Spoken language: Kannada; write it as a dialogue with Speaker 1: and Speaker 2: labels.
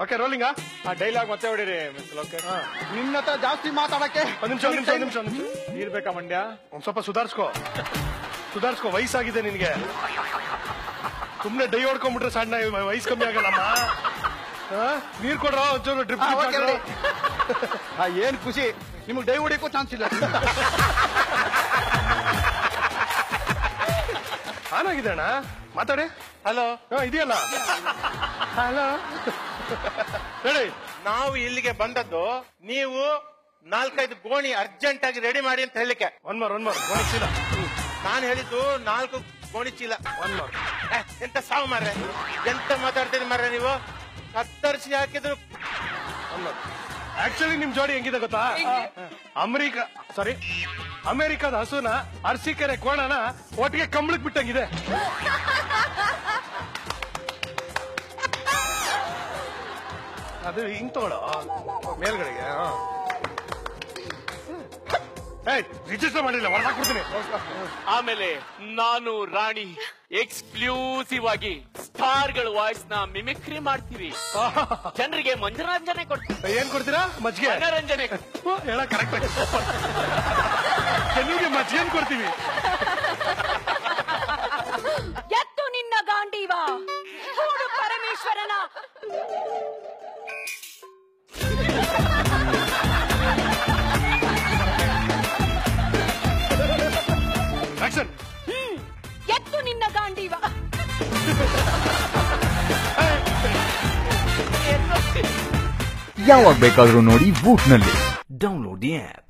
Speaker 1: ಓಕೆ ರೋಲಿಂಗ್
Speaker 2: ಆ ಡೈಲಾಗ್ ಮತ್ತೆ ಹೊಡಿರಿ ಮಿಸ್ ಲೋಕೇಶ್.
Speaker 3: ನಿನ್ನ ಹತ್ರ ಜಾಸ್ತಿ ಮಾತಾಡಕ್ಕೆ
Speaker 1: ಒಂದ್ ನಿಮಿಷ
Speaker 2: ನೀರ್ ಬೇಕಾ ಮಂಡ್ಯ?
Speaker 1: ಒಂದ್ ಸ್ವಲ್ಪ ಸುಧಾರ್ಸ್ಕೋ ವಯಸ್ಸಾಗಿದೆ ನಿನ್ಗೆ. ಸುಮ್ನೆ ಡೈ ಹೊಡ್ಕೊಂಡ್ಬಿಟ್ರೆ ಸಣ್ಣ ವಯಸ್ಸು ಕಮ್ಮಿ ಆಗಲ್ಲಮ್ಮ. ನೀರ್ ಕೊಡ್ರ ಒಂಚೂರು ಡ್ರಿಪ್.
Speaker 3: ಏನ್ ಖುಷಿ, ನಿಮ್ಗೆ ಡೈ ಹೊಡಿಯಕ್ಕೂ ಚಾನ್ಸ್ ಇಲ್ಲ.
Speaker 1: ಆನ್ ಆಗಿದೆ ಅಣ್ಣ, ಮಾತಾಡಿ.
Speaker 2: ಹಲೋ,
Speaker 1: ಇದೆಯಲ್ಲ. ಹಲೋ ಹೇಳಿ.
Speaker 2: ನಾವು ಇಲ್ಲಿಗೆ ಬಂದದ್ದು ನೀವು 4-5 ಗೋಣಿ ಅರ್ಜೆಂಟ್ ಆಗಿ ರೆಡಿ ಮಾಡಿ ಅಂತ ಹೇಳಿಕ್ಕೆ.
Speaker 1: ಒನ್ ಮಾರ್ ಗೋಣಿ ಚೀಲ.
Speaker 2: ನಾನು ಹೇಳಿದ್ದು 4 ಗೋಣಿ ಚೀಲ.
Speaker 1: ಒನ್ ಮಾರ್.
Speaker 2: ಎಂತ ಸಾವು ಮಾರ್ರೆ, ಎಂತ ಮಾತಾಡ್ತೀರಿ ಮಾರ್ರೆ ನೀವು? ಕತ್ತರಿಸಿ ಹಾಕಿದ್ರು.
Speaker 1: ಆಕ್ಚುಲಿ ನಿಮ್ ಜೋಡಿ ಹೆಂಗಿದೆ ಗೊತ್ತಾ? ಅಮೆರಿಕದ ಹಸುನ ಅರಸೀಕೆರೆ ಕೋಣನ ಒಟ್ಟಿಗೆ ಕಂಬಳಕ್ ಬಿಟ್ಟಂಗಿದೆ. ಅದು ಹಿಂಗ್ ತಗೊಳ ಮೇಲ್ಗಡೆಗೆ. ರಿಜಿಸ್ಟರ್ ಮಾಡಿಲ್ಲ, ಹೊರಗಾಕ್ಬಿಡ್ತೀನಿ.
Speaker 4: ಆಮೇಲೆ ನಾನು ರಾಣಿ ಎಕ್ಸ್ಕ್ಲೂಸಿವ್ ಆಗಿ ಸ್ಟಾರ್ ಗಳ ವಾಯ್ಸ್ ನ ಮಿಮಿಕ್ರಿ ಮಾಡ್ತೀವಿ. ಜನರಿಗೆ ಮನೋರಂಜನೆ ಕೊಡ್ತೀವಿ.
Speaker 1: ಏನ್ ಕೊಡ್ತೀರಾ? ಮಜ್ಜಿಗೆ
Speaker 4: ಮನೋರಂಜನೆ
Speaker 1: ಹೇಳ ಕರೆಕ್ಟ್ ಆಗಿ. ಜನರಿಗೆ ಮಜ್ಜಿಗೆ ಕೊಡ್ತೀವಿ.
Speaker 5: ಎತ್ತು ನಿನ್ನ ಗಾಂಡೀವ ಕೂಡು ಪರಮೇಶ್ವರನ.
Speaker 1: ಆಕ್ಷನ್.
Speaker 5: ಎತ್ತು ನಿನ್ನ ಗಾಂಡೀವ.
Speaker 6: ಯಾವಾಗ ಬೇಕಾದ್ರೂ ನೋಡಿ ವೂಟ್ನಲ್ಲಿ ಡೌನ್ಲೋಡ್ ದಿ ಆಪ್.